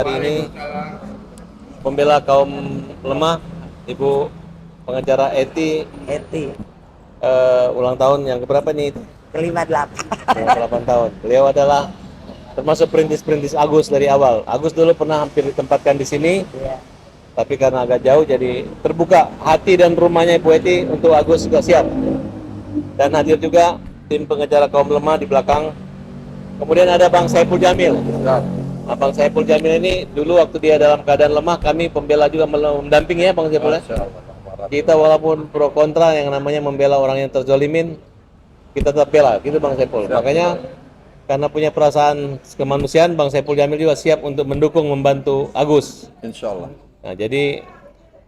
Hari ini pembela kaum lemah, Ibu pengacara Eti, ulang tahun yang keberapa nih? ke-58. 58 tahun. Beliau adalah termasuk perintis-perintis Agus dari awal. Agus dulu pernah hampir ditempatkan di sini, Iya. tapi karena agak jauh jadi terbuka hati dan rumahnya Ibu Eti untuk Agus juga siap. Dan hadir juga tim pengacara kaum lemah di belakang. Kemudian ada Bang Saiful Jamil. Nah, Bang Saiful Jamil ini dulu waktu dia dalam keadaan lemah, kami pembela juga mendampingi ya Bang Saiful ya. Kita walaupun pro kontra yang namanya membela orang yang terzolimin, kita tetap bela, gitu Bang Saiful. Makanya karena punya perasaan kemanusiaan, Bang Saiful Jamil juga siap untuk mendukung, membantu Agus. Insya Allah. Nah, jadi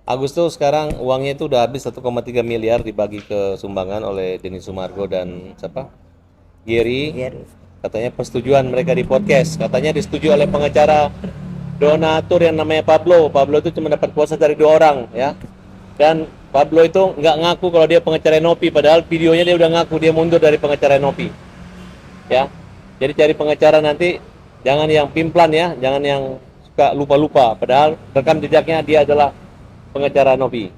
Agus tuh sekarang uangnya itu udah habis 1,3 miliar dibagi ke sumbangan oleh Denny Sumargo dan siapa? Giri. Katanya persetujuan mereka di podcast. Katanya disetujui oleh pengacara donatur yang namanya Pablo. Pablo itu cuma dapat kuasa dari 2 orang ya. Dan Pablo itu nggak ngaku kalau dia pengacara Nopi, padahal videonya dia udah ngaku dia mundur dari pengacara Nopi. Ya. Jadi cari pengacara nanti jangan yang pimplan ya, jangan yang suka lupa-lupa. Padahal rekam jejaknya dia adalah pengacara Nopi.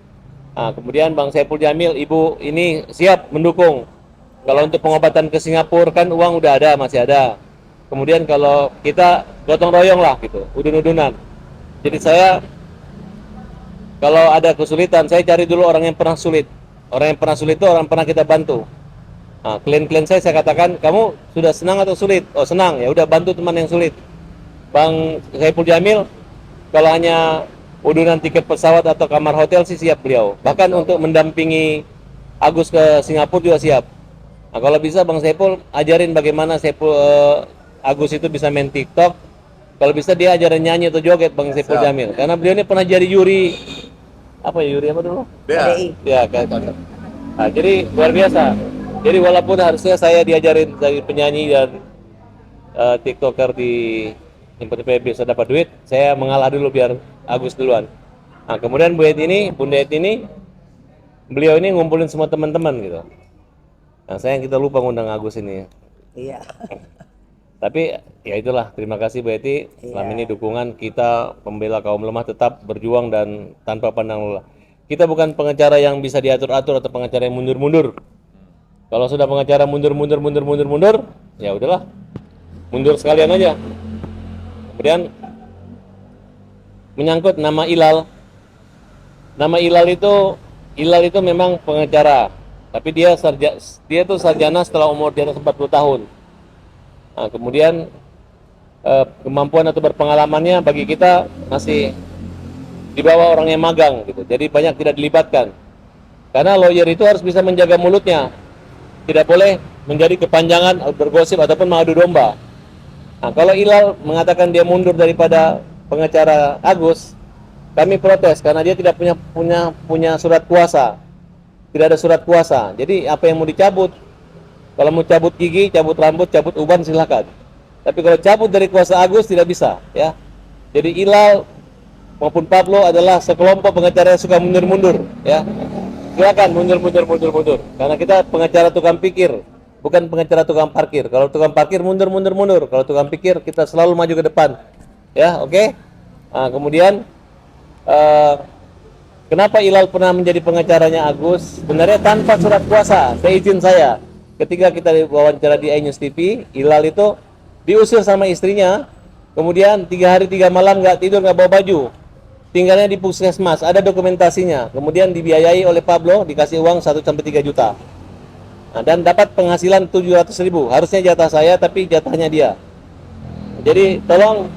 Nah, kemudian Bang Saiful Jamil, Ibu ini siap mendukung. Kalau untuk pengobatan ke Singapura kan uang udah ada, masih ada. Kemudian kalau kita gotong royong lah gitu, udun-udunan. Jadi saya kalau ada kesulitan, saya cari dulu orang yang pernah sulit. Orang yang pernah sulit itu orang pernah kita bantu. Nah, klien-klien saya katakan, kamu sudah senang atau sulit? Oh senang, ya udah bantu teman yang sulit. Bang Saiful Jamil, kalau hanya udunan tiket pesawat atau kamar hotel sih siap beliau. Bahkan untuk mendampingi Agus ke Singapura juga siap. Nah, kalau bisa Bang Saiful ajarin bagaimana Agus itu bisa main TikTok. Kalau bisa dia ajarin nyanyi atau joget Bang Saiful Jamil. Karena beliau ini pernah jadi juri apa ya, yuri apa dulu? KDI. Ya kan. Nah, jadi luar biasa. Jadi walaupun harusnya saya diajarin dari penyanyi dan TikToker di InfoTV bisa dapat duit, saya mengalah dulu biar Agus duluan. Nah, kemudian Bunda Eti ini beliau ini ngumpulin semua teman-teman gitu. Nah, sayang kita lupa ngundang Agus ini. Iya. Tapi ya itulah, terima kasih Bu Eti. Selama ini dukungan kita pembela kaum lemah tetap berjuang dan tanpa pandang lelah. Kita bukan pengacara yang bisa diatur-atur atau pengacara yang mundur-mundur. Kalau sudah pengacara mundur, ya udahlah. Mundur sekalian aja. Kemudian menyangkut nama Ilal. Nama Ilal itu memang pengacara. Tapi dia itu sarjana setelah umur di atas 40 tahun. Nah, kemudian kemampuan atau berpengalamannya bagi kita masih di bawah orang yang magang gitu. Jadi banyak tidak dilibatkan. Karena lawyer itu harus bisa menjaga mulutnya. Tidak boleh menjadi kepanjangan bergosip ataupun mengadu domba. Nah, kalau Ilal mengatakan dia mundur daripada pengacara Agus, kami protes karena dia tidak punya surat kuasa. Tidak ada surat kuasa. Jadi apa yang mau dicabut? Kalau mau cabut gigi, cabut rambut, cabut uban silakan. Tapi kalau cabut dari kuasa Agus tidak bisa, ya. Jadi Ilal maupun Pablo adalah sekelompok pengacara yang suka mundur-mundur, ya. Silakan mundur. Karena kita pengacara tukang pikir, bukan pengacara tukang parkir. Kalau tukang parkir mundur. Kalau tukang pikir kita selalu maju ke depan. Ya, oke? Nah, kemudian kenapa Ilal pernah menjadi pengacaranya Agus? Sebenarnya tanpa surat kuasa, seizin saya. Ketika kita wawancara di iNews TV, Ilal itu diusir sama istrinya. Kemudian 3 hari 3 malam nggak tidur, nggak bawa baju. Tinggalnya di puskesmas, ada dokumentasinya. Kemudian dibiayai oleh Pablo, dikasih uang 1-3 juta. Nah, dan dapat penghasilan 700.000. Harusnya jatah saya, tapi jatahnya dia. Jadi tolong,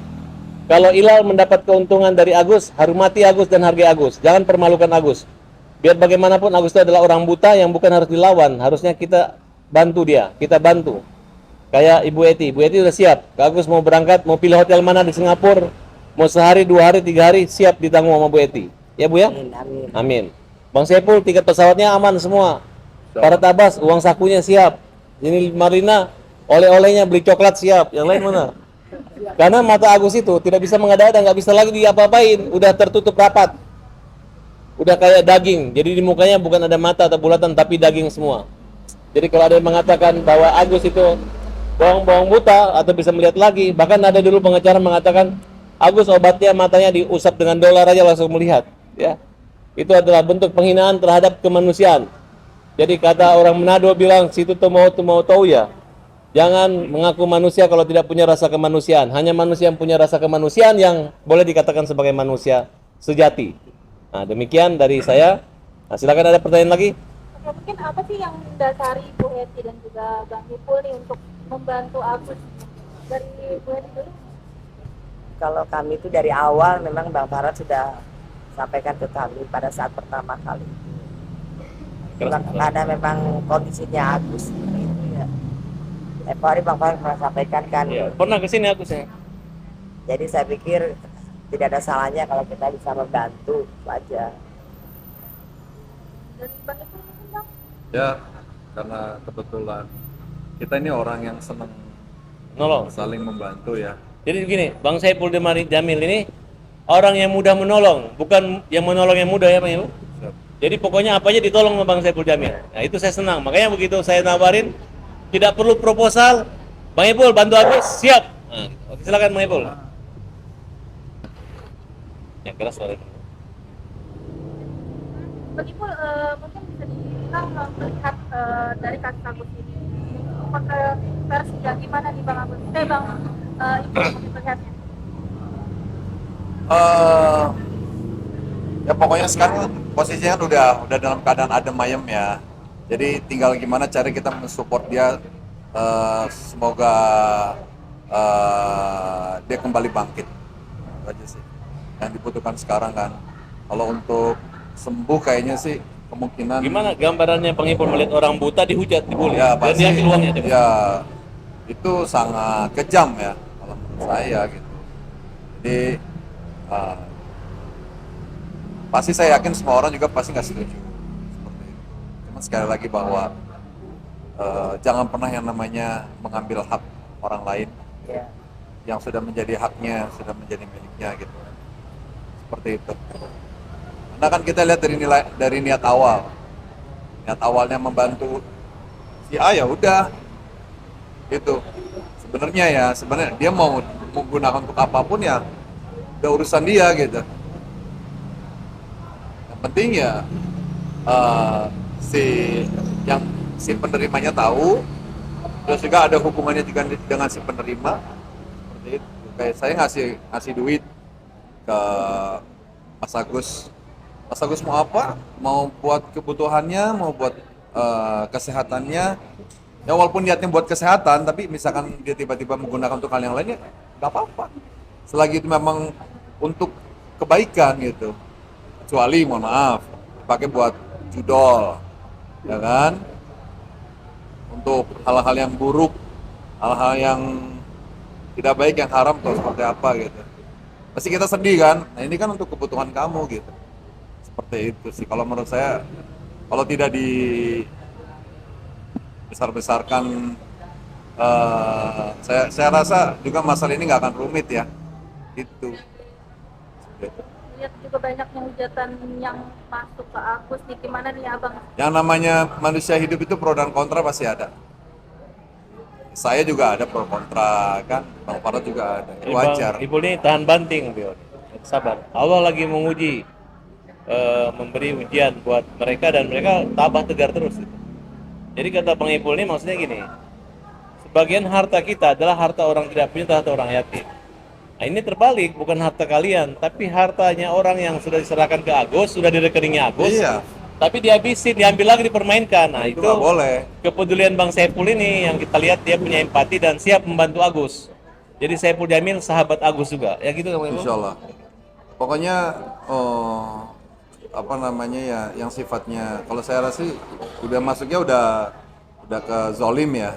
kalau Ilal mendapat keuntungan dari Agus, hormati Agus dan hargai Agus. Jangan permalukan Agus. Biar bagaimanapun Agus itu adalah orang buta yang bukan harus dilawan. Harusnya kita bantu dia, kita bantu. Kayak Ibu Eti udah siap. Agus mau berangkat, mau pilih hotel mana di Singapura, mau sehari, 2 hari, 3 hari, siap ditanggung sama Bu Eti. Ya Bu ya? Amin. Bang Saiful, tiket pesawatnya aman semua. Para Tabas, uang sakunya siap. Ini Marina, oleh-olehnya beli coklat siap. Yang lain mana? Karena mata Agus itu tidak bisa mengada-ada, nggak bisa lagi diapa-apain, udah tertutup rapat. Udah kayak daging. Jadi di mukanya bukan ada mata atau bulatan, tapi daging semua. Jadi kalau ada yang mengatakan bahwa Agus itu bohong-bohong buta atau bisa melihat lagi, bahkan ada dulu pengacara mengatakan Agus obatnya matanya diusap dengan dolar aja langsung melihat, ya. Itu adalah bentuk penghinaan terhadap kemanusiaan. Jadi kata orang Manado bilang situ tuh mau tahu ya. Jangan mengaku manusia kalau tidak punya rasa kemanusiaan. Hanya manusia yang punya rasa kemanusiaan yang boleh dikatakan sebagai manusia sejati. Nah, demikian dari saya. Nah, silakan ada pertanyaan lagi. Oke, mungkin apa sih yang mendasari Bu Heti dan juga Bang Ipul nih untuk membantu Agus? Dari Bu Heti dulu. Kalau kami itu dari awal memang Bang Farad sudah sampaikan ke kami pada saat pertama kali. Karena memang kondisinya Agus seperti itu ya. Hari Bang Farad pernah sampaikan kan. Ya, pernah kesini Agus ya. Jadi saya pikir tidak ada salahnya kalau kita bisa membantu aja. Dan Bang Ipul mungkin Bang? Ya, karena kebetulan kita ini orang yang senang Nolong. saling membantu ya. Jadi begini, Bang Saiful Jamil ini orang yang mudah menolong, bukan yang menolong yang mudah ya Bang Ibu. Siap. Jadi pokoknya apa aja ditolong sama Bang Saiful Jamil. Nah itu saya senang, makanya begitu saya nawarin, tidak perlu proposal, Bang Ipul bantu Agus, siap. Nah, oke, silakan Bang Ipul. Yang keras suaranya. Bang Ipul, mungkin bisa dibilang melihat dari kasus Agus ini, pakai versi yang gimana nih Bang Agus? Bang Ipul mungkin melihatnya. Ya pokoknya sekarang posisinya kan udah dalam keadaan adem ayem ya. Jadi tinggal gimana cara kita mensupport dia, semoga dia kembali bangkit. Itu aja sih yang dibutuhkan sekarang kan. Kalau untuk sembuh kayaknya sih kemungkinan. Gimana gambarannya Bang Ipul melihat orang buta dihujat, dibully, Ya dan pasti. diambil uangnya? Ya itu sangat kejam ya kalau menurut saya gitu. Jadi pasti saya yakin semua orang juga pasti nggak setuju seperti itu. Cuman sekali lagi bahwa jangan pernah yang namanya mengambil hak orang lain Ya. yang sudah menjadi haknya, sudah menjadi miliknya gitu. Seperti itu. Karena kan kita lihat dari niat awal. Niat awalnya membantu si A ya udah. Itu. Sebenarnya dia mau menggunakan untuk apapun ya udah urusan dia gitu. Yang penting ya si si penerimanya tahu, terus juga ada hubungannya juga dengan si penerima. Seperti itu. Kayak saya ngasih duit ke Mas Agus. Mas Agus mau apa? Mau buat kebutuhannya, mau buat kesehatannya. Ya walaupun niatnya buat kesehatan, tapi misalkan dia tiba-tiba menggunakan untuk hal yang lainnya, nggak apa-apa. Selagi itu memang untuk kebaikan gitu. Kecuali mohon maaf, dipakai buat judol, ya kan? Untuk hal-hal yang buruk, hal-hal yang tidak baik, yang haram atau seperti apa gitu. Pasti kita sedih kan? Nah ini kan untuk kebutuhan kamu gitu. Seperti itu sih. Kalau menurut saya, kalau tidak dibesar-besarkan, saya rasa juga masalah ini nggak akan rumit ya. Gitu. Lihat juga banyaknya hujatan yang masuk ke Agus nih, gimana nih Abang? Yang namanya manusia hidup itu pro dan kontra pasti ada. Saya juga ada pro kontra kan, Bang Farad juga ada. Itu wajar. Ibu ini tahan banting, Bion. Sabar. Allah lagi menguji, memberi ujian buat mereka dan mereka tabah tegar terus. Jadi kata Bang Ipul ini maksudnya gini, sebagian harta kita adalah harta orang tidak punya, harta orang yatim. Nah ini terbalik, bukan harta kalian, tapi hartanya orang yang sudah diserahkan ke Agus, sudah di rekeningnya Agus. Iya. Tapi dihabisin, diambil lagi, dipermainkan. Nah itu nggak boleh. kepedulian Bang Saiful ini yang kita lihat dia punya empati dan siap membantu Agus. Jadi Saiful Jamil sahabat Agus juga, ya gitu kan Bang Ipul? Insya Allah. Pokoknya apa namanya ya, yang sifatnya kalau saya rasa sih udah masuknya udah ke zolim ya.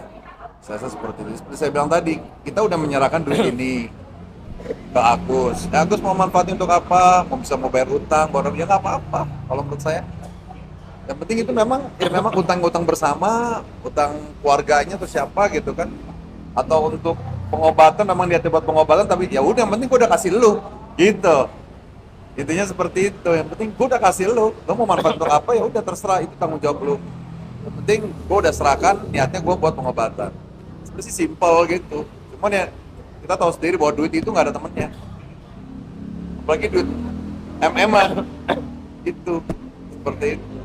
Saya rasa seperti itu. Seperti saya bilang tadi, kita udah menyerahkan duit ini ke Agus. Ya, Agus mau manfaatin untuk apa? Mau bayar utang, ya nggak apa-apa. Kalau menurut saya, yang penting itu memang utang bersama, utang keluarganya atau siapa gitu kan, atau untuk pengobatan memang niatnya buat pengobatan, tapi ya udah yang penting gue udah kasih lu gitu. Intinya seperti itu. Yang penting gue udah kasih lu mau manfaat untuk apa ya udah terserah, itu tanggung jawab lu. Yang penting gue udah serahkan, niatnya gue buat pengobatan. Seperti simpel gitu. Cuman ya kita tahu sendiri bahwa duit itu nggak ada temennya. apalagi duit MM-an itu seperti itu.